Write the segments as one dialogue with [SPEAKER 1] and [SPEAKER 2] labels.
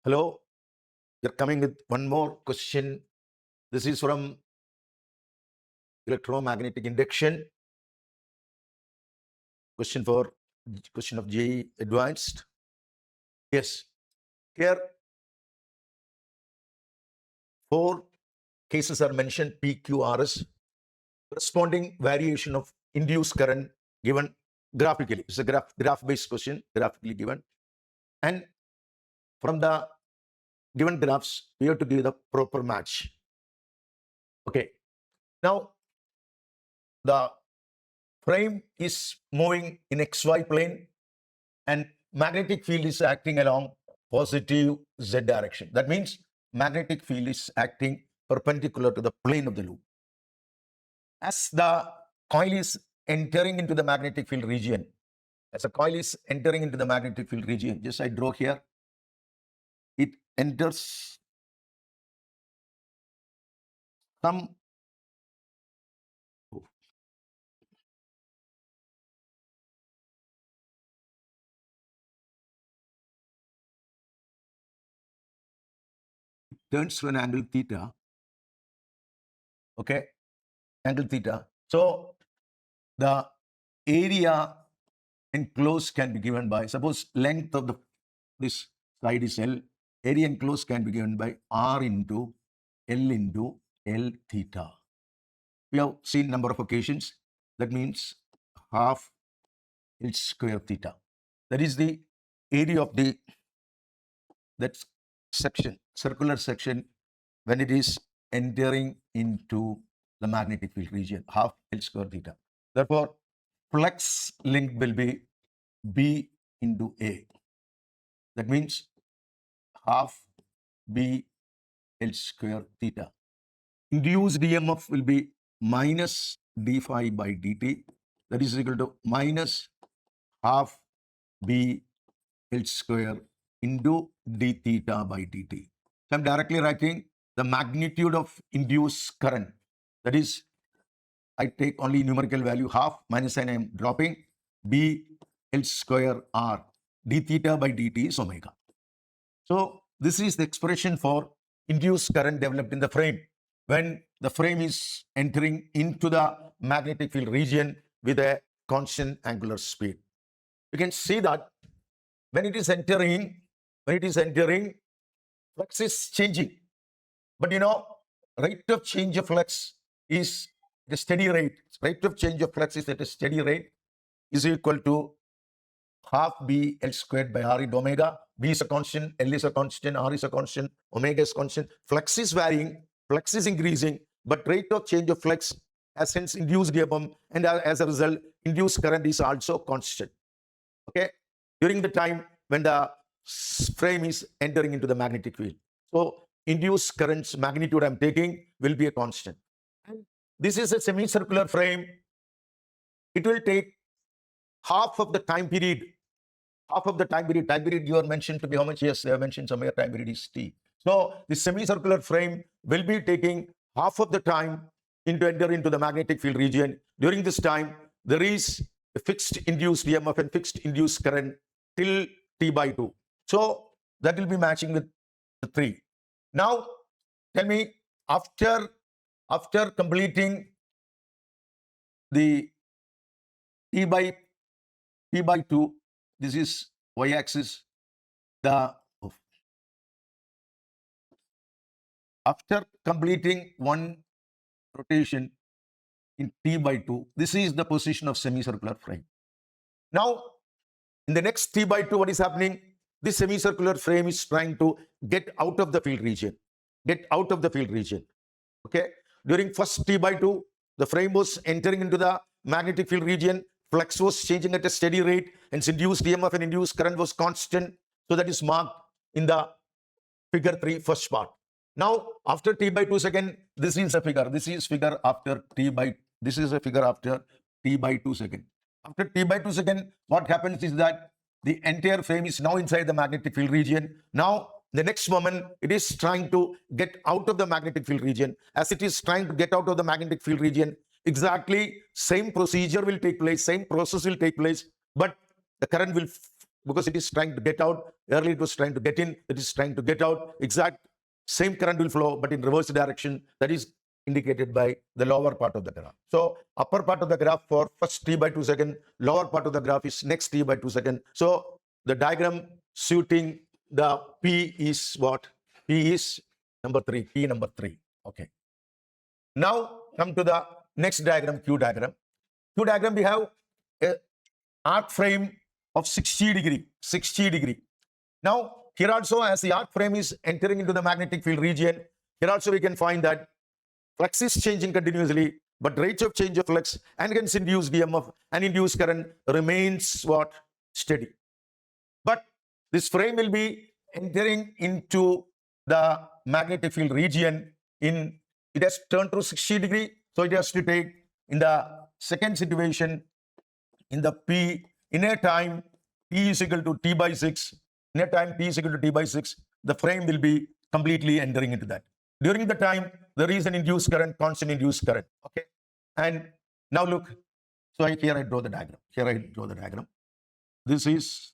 [SPEAKER 1] Hello, you're coming with one more question. This is from electromagnetic induction. Question of JE Advanced. Yes, here 4 cases are mentioned, PQRS, corresponding variation of induced current given graphically. It's a graph-based question, graphically given. And from the given graphs, we have to give the proper match. Okay. Now, the frame is moving in XY plane and magnetic field is acting along positive Z direction. That means magnetic field is acting perpendicular to the plane of the loop. As the coil is entering into the magnetic field region, just I draw here, it enters some turns to an angle theta. Okay, angle theta. So the area enclosed can be given by, suppose length of this side is L, area enclosed can be given by R into L theta. We have seen number of occasions. That means half L square theta. That is the area of that section, circular section, when it is entering into the magnetic field region, half L square theta. Therefore, flux link will be B into A. That means half B L square theta. Induced EMF will be minus d phi by dt. That is equal to minus half B L square into d theta by dt. So I'm directly writing the magnitude of induced current. That is, I take only numerical value half, minus sign I am dropping, B L square R, d theta by dt is omega. So this is the expression for induced current developed in the frame when the frame is entering into the magnetic field region with a constant angular speed. You can see that when it is entering, flux is changing. But rate of change of flux is the steady rate. Rate of change of flux is at a steady rate is equal to half B L squared by R into omega. B is a constant, L is a constant, R is a constant, omega is constant. Flux is varying, flux is increasing, but rate of change of flux has hence induced EMF, and as a result, induced current is also constant. Okay, during the time when the frame is entering into the magnetic field. So induced current's magnitude I'm taking will be a constant. And this is a semicircular frame. It will take half of the time period. Time period you are mentioned to be how much? Yes, they have mentioned somewhere time period is T. So the semicircular frame will be taking half of the time to enter into the magnetic field region. During this time, there is a fixed induced EMF and fixed induced current till T by 2. So that will be matching with the 3. Now, tell me, after completing the T by 2, this is y-axis, after completing one rotation in T by 2, this is the position of semicircular frame. Now, in the next T by 2, what is happening? This semicircular frame is trying to get out of the field region. Okay? During first T by 2, the frame was entering into the magnetic field region. Flux was changing at a steady rate, and induced EMF and induced current was constant. So that is marked in the figure 3 first part. Now, after T by 2 second, this is a figure. This is figure after T by, this is a figure after T by 2 second. After T by 2 second, what happens is that the entire frame is now inside the magnetic field region. Now, the next moment, it is trying to get out of the magnetic field region. As it is trying to get out of the magnetic field region, exactly same procedure will take place, same process will take place, but the current will because it is trying to get out. Earlier it was trying to get in, it is trying to get out. Exact same current will flow, but in reverse direction. That is indicated by the lower part of the graph. So upper part of the graph for first t by 2 second, lower part of the graph is next t by 2 second. So the diagram suiting the P is what? P is number 3, P number 3. Okay. Now come to the next diagram, Q diagram. Q diagram, we have a arc frame of 60 degree. Now here also, as the arc frame is entering into the magnetic field region, here also we can find that flux is changing continuously, but rate of change of flux and hence induced EMF and induced current remains what? Steady. But this frame will be entering into the magnetic field region it has turned to 60 degree. So it has to take, in the second situation, in the P, in a time T is equal to T by 6, in a time T is equal to T by 6, the frame will be completely entering into that. During the time, there is an induced current, constant induced current. Okay. And now look, so here I draw the diagram. This is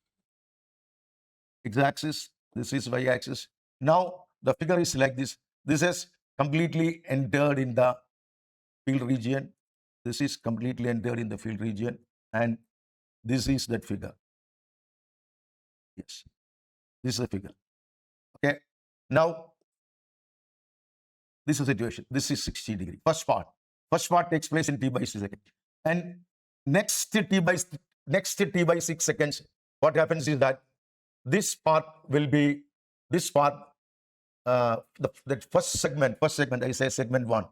[SPEAKER 1] x-axis, this is y-axis. Now the figure is like this. This has completely entered in the field region. This is completely entered in the field region, and this is that figure. Yes, this is the figure. Okay. Now this is the situation. This is 60 degree. First part takes place in t by 6 seconds, and next t by 6 seconds. What happens is that this part will be the first segment. I say segment 1.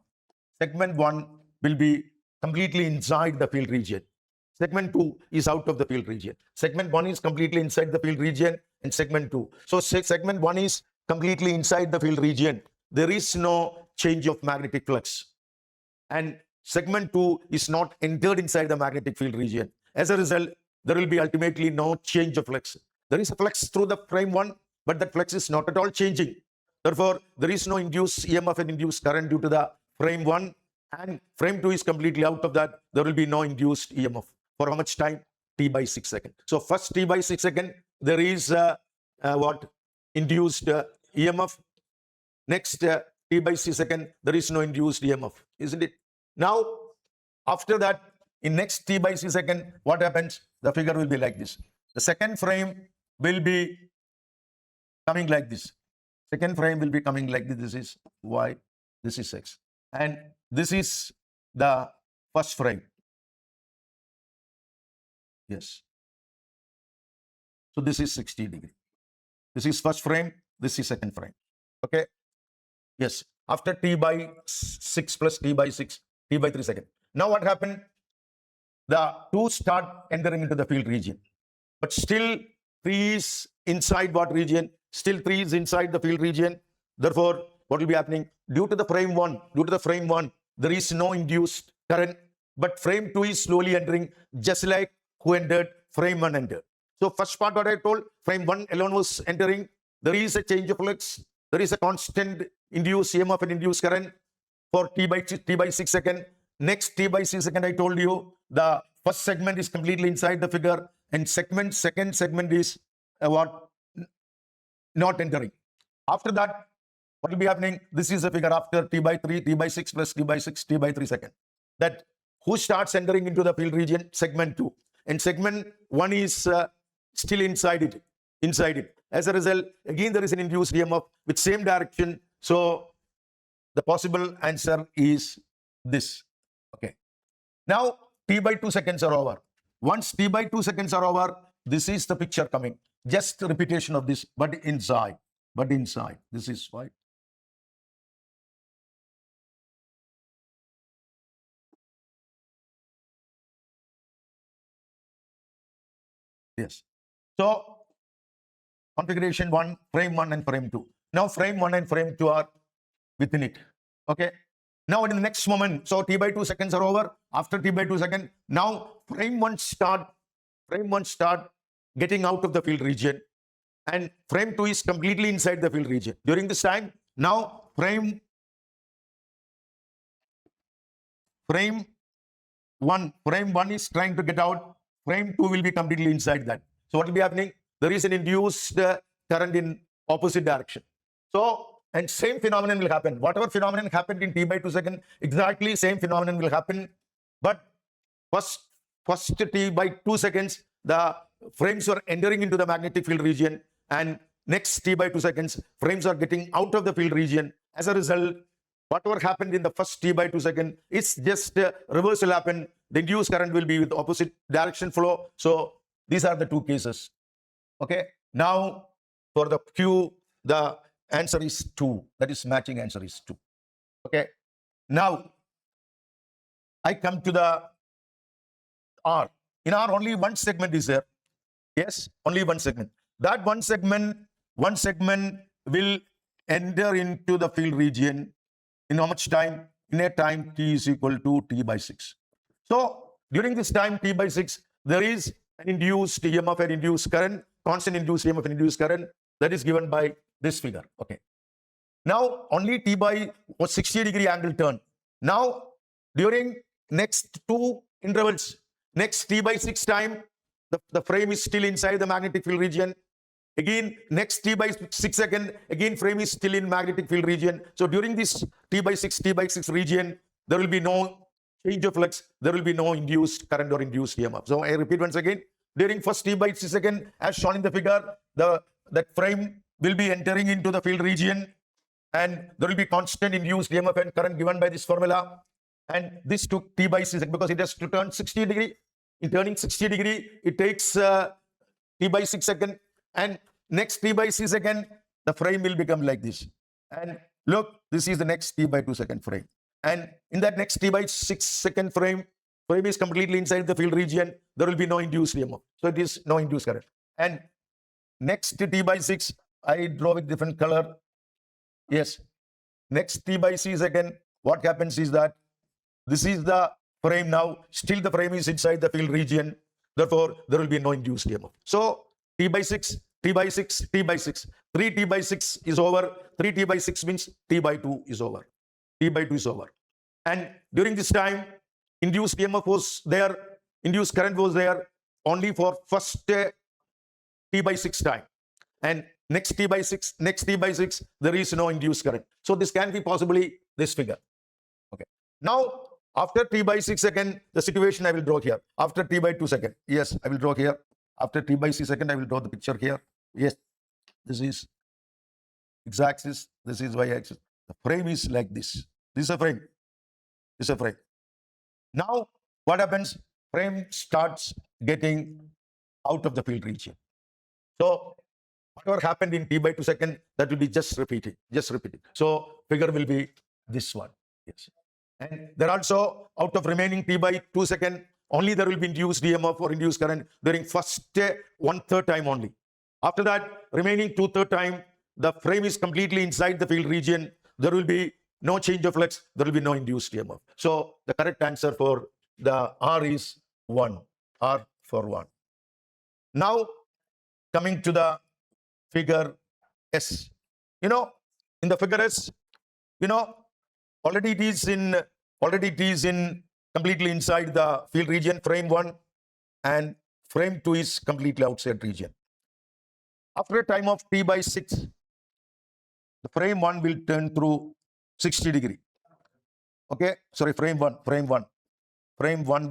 [SPEAKER 1] Segment 1 will be completely inside the field region. Segment 2 is out of the field region. Segment 1 is completely inside the field region, and segment 2. So segment 1 is completely inside the field region. There is no change of magnetic flux. And segment 2 is not entered inside the magnetic field region. As a result, there will be ultimately no change of flux. There is a flux through the frame 1, but that flux is not at all changing. Therefore, there is no induced EMF and induced current due to the frame 1, and frame 2 is completely out of that. There will be no induced EMF. For how much time? T by 6 seconds. So first T by 6 seconds, there is what? Induced EMF. Next T by 6 seconds, there is no induced EMF, isn't it? Now, after that, in next T by 6 seconds, what happens? The figure will be like this. The second frame will be coming like this. Second frame will be coming like this. This is Y, this is X. And this is the first frame. Yes. So this is 60 degree. This is first frame, this is second frame. Okay. Yes. After T by 6 plus T by 6, T by 3 seconds. Now what happened? The two start entering into the field region. But still 3 is inside what region? Still 3 is inside the field region. Therefore, what will be happening? Due to the frame 1, there is no induced current. But frame 2 is slowly entering, just like who entered, frame 1 entered. So first part what I told, frame 1 alone was entering. There is a change of flux. There is a constant induced EMF and induced current for T by 6 seconds. Next T by 6 seconds, I told you, the first segment is completely inside the figure, and second segment is what? Not entering. After that, what will be happening? This is the figure after T by 3, T by 6 plus T by 6, T by 3 seconds. That who starts entering into the field region? Segment 2. And segment 1 is still inside it. As a result, again there is an induced EMF with same direction. So the possible answer is this. Okay. Now T by 2 seconds are over. Once T by 2 seconds are over, this is the picture coming. Just repetition of this, but inside. This is why. Yes. So configuration 1, frame 1 and frame 2. Now frame 1 and frame 2 are within it. Okay. Now in the next moment, so T by 2 seconds are over. After T by 2 seconds, now frame 1 start getting out of the field region, and frame 2 is completely inside the field region. During this time, now frame 1 is trying to get out. Frame 2 will be completely inside that. So what will be happening? there is an induced current in opposite direction. So, and same phenomenon will happen. Whatever phenomenon happened in t by 2 seconds, exactly same phenomenon will happen. But first t by 2 seconds, the frames are entering into the magnetic field region, and next t by 2 seconds, frames are getting out of the field region. As a result, whatever happened in the first t by 2 seconds, it's just reverse will happen. The induced current will be with opposite direction flow. So these are the two cases. Okay. Now for the Q, the answer is 2. That is matching answer is 2. Okay. Now I come to the R. In R, only one segment is there. Yes, only one segment. That one segment will enter into the field region in how much time? In a time t is equal to t by 6. So during this time t by 6, there is an induced EMF, an induced current, constant induced EMF, an induced current that is given by this figure. Okay. Now only t by 60-degree angle turn. Now during next two intervals, next t by 6 time, the frame is still inside the magnetic field region. Again, next t by 6 second, again frame is still in magnetic field region. So during this t by 6 region, there will be no change of flux, there will be no induced current or induced EMF. So I repeat once again, during first t by 6 second, as shown in the figure, that frame will be entering into the field region, and there will be constant induced EMF and current given by this formula. And this took t by 6 second because it has to turn 60 degree. In turning 60 degree, it takes t by 6 second. And next t by 6 second, the frame will become like this. And look, this is the next t by 2 second frame. And in that next t by 6 second frame is completely inside the field region. There will be no induced EMF. So it is no induced current. And next t by 6, I draw with different color. Yes. Next t by 6 second, what happens is that this is the frame now. Still the frame is inside the field region. Therefore, there will be no induced EMF. So t by 6, t by 6, t by 6. 3t by 6 is over. 3t by 6 means t by 2 is over. T by 2 is over. And during this time, induced EMF was there, induced current was there only for first t by 6 time. And next t by 6, there is no induced current. So this can be possibly this figure. Okay. Now, after t by 6 second, the situation I will draw here. After t by 2 second, yes, I will draw here. After t by 6 second, I will draw the picture here. Yes, this is x-axis, this is y-axis. The frame is like this. This is a frame. This is a frame. Now, what happens? Frame starts getting out of the field region. So, whatever happened in t by 2 second, that will be just repeated. So, figure will be this one. Yes. And there also, out of remaining t by 2 second, only there will be induced EMF or induced current during first 1/3 time only. After that, remaining 2/3 time, the frame is completely inside the field region. There will be no change of flux. There will be no induced EMF. So the correct answer for the R is 1. R for 1. Now, coming to the figure S. In the figure S, already it is in completely inside the field region, frame 1, and frame 2 is completely outside region. After a time of t by 6, the frame 1 will turn through 60 degree. Okay, sorry, frame 1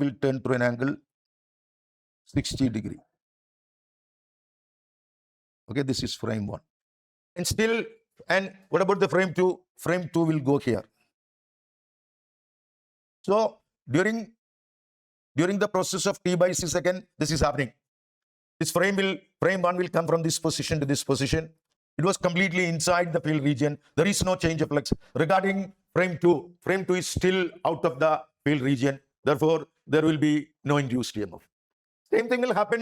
[SPEAKER 1] will turn through an angle 60 degree. Okay, this is frame 1. And what about the frame 2? Frame 2 will go here. So during the process of t by 6 second, this is happening. This frame 1 will come from this position to this position. It was completely inside the field region. There is no change of flux. Regarding frame 2 is still out of the field region. Therefore, there will be no induced EMF. Same thing will happen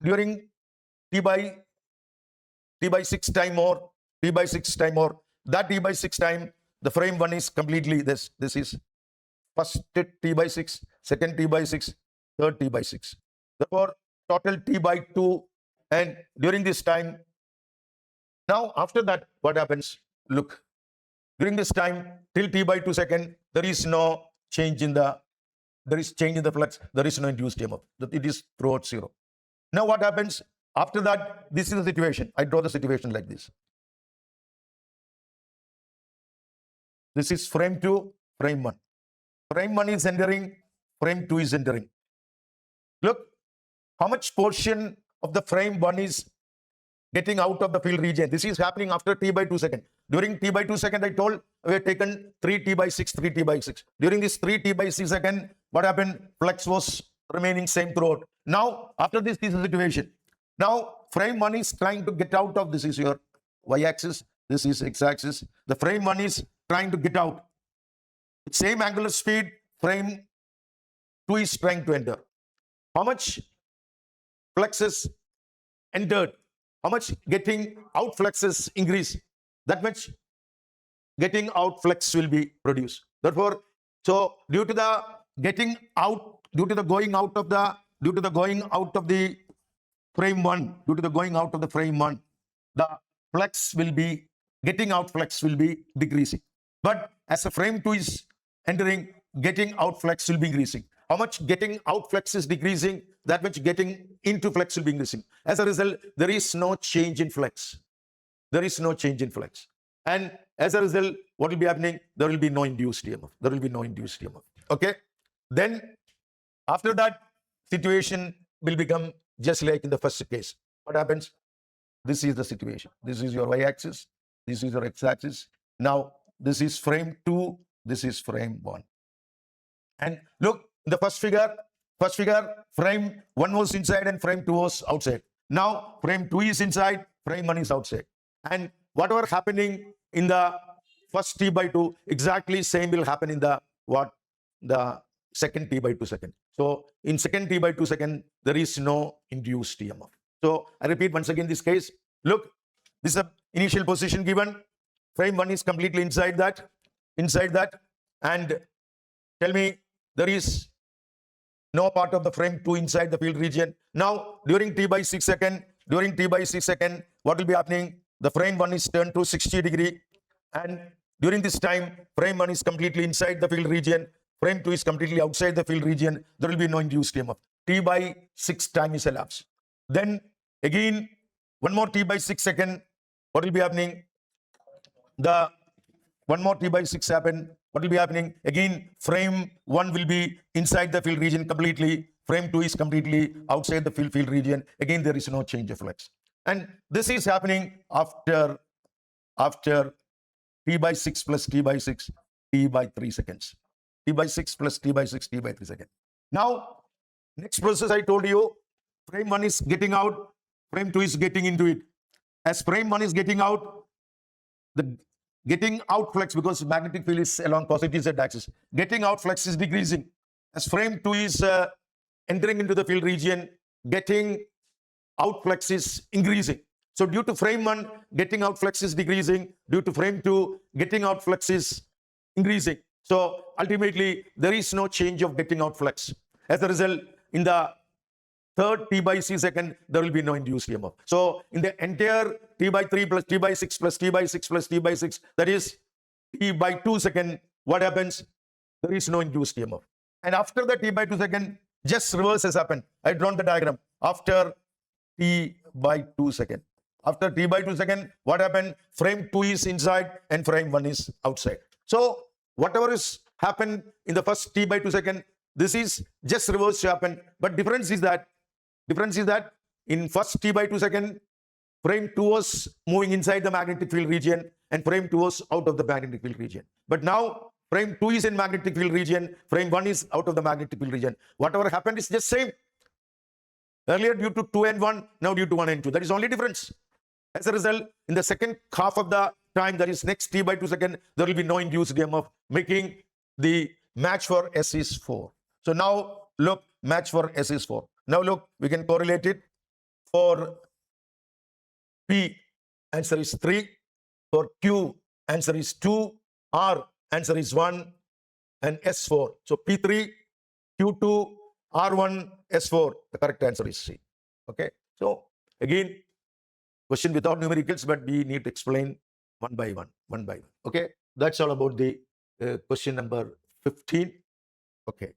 [SPEAKER 1] during t by 6 time more. That t by 6 time, the frame 1 is completely this. This is first t by 6, second t by 6, third t by 6. Therefore, total t by 2. And during this time, now after that, what happens? Look, during this time, till t by 2 second, there is no change in the flux. There is no induced EMF. It is throughout 0. Now what happens? After that, this is the situation. I draw the situation like this. This is frame 2, frame 1. Frame 1 is entering, frame 2 is entering. Look, how much portion of the frame 1 is getting out of the field region. This is happening after t by 2 seconds. During t by 2 seconds, I told we have taken 3t by 6, 3t by 6. During this 3t by 6 seconds, what happened? Flux was remaining same throughout. Now, after this is the situation. Now, frame 1 is trying to get out of, this is your y-axis, this is x-axis. The frame 1 is trying to get out. Same angular speed, frame 2 is trying to enter. How much flux is entered? How much getting out fluxes increase? That much getting out flux will be produced. Therefore, so due to the getting out, due to the going out of the frame 1, due to the going out of the frame 1, the flux will be, getting out flux will be decreasing. But as the frame 2 is entering, getting out flux will be increasing. How much getting out flux is decreasing, that much getting into flux will be increasing. As a result, there is no change in flux. There is no change in flux. And as a result, what will be happening? There will be no induced EMF. There will be no induced EMF. Okay? Then, after that, situation will become just like in the first case. What happens? This is the situation. This is your y-axis. This is your x-axis. Now, this is frame 2. This is frame 1. And look, in the first figure, frame 1 was inside and frame 2 was outside. Now, frame 2 is inside, frame 1 is outside. And whatever happening in the first t by 2, exactly same will happen in the second t by 2 second. So, in second t by 2 second, there is no induced EMF. So, I repeat once again this case. Look, this is the initial position given. Frame 1 is completely inside that. And tell me, there is no part of the frame 2 inside the field region. Now, during t by 6 second, what will be happening? The frame 1 is turned to 60 degree. And during this time, frame 1 is completely inside the field region. Frame 2 is completely outside the field region. There will be no induced EMF. T by 6 time is elapsed. Then again, one more t by 6 second. What will be happening? One more t by 6 happen. What will be happening? Again, frame 1 will be inside the field region completely. Frame 2 is completely outside the field region. Again, there is no change of flux. And this is happening after t by 6 plus t by 6, t by 3 seconds. T by 6 plus t by 6, t by 3 seconds. Now, next process I told you, frame 1 is getting out, frame 2 is getting into it. As frame 1 is getting out, the getting out flux, because magnetic field is along positive z axis, getting out flux is decreasing. As frame 2 is entering into the field region, getting out flux is increasing. So due to frame 1, getting out flux is decreasing. Due to frame 2, getting out flux is increasing. So ultimately, there is no change of getting out flux. As a result, in the third t by c second, there will be no induced EMF. So in the entire t by 3 plus t by 6 plus t by 6 plus t by 6, that is t by 2 second, what happens? There is no induced EMF. And after the t by 2 second, just reverse has happened. I drawn the diagram. After t by 2 second. After t by 2 second, what happened? Frame 2 is inside and frame 1 is outside. So whatever is happened in the first t by 2 second, this is just reverse happen. But difference is that in first t by 2 second, frame 2 was moving inside the magnetic field region and frame 2 was out of the magnetic field region. But now frame 2 is in magnetic field region, frame 1 is out of the magnetic field region. Whatever happened is just same. Earlier due to 2 and 1, now due to 1 and 2. That is only difference. As a result, in the second half of the time, that is next t by 2 second, there will be no induced EMF, making the match for S is 4. So now look, match for S is 4. Now look, we can correlate it. For P, answer is 3. For Q, answer is 2. R, answer is 1. And S4. So P3, Q2, R1, S4. The correct answer is C. Okay. So again, question without numericals, but we need to explain one by one. Okay. That's all about the question number 15. Okay.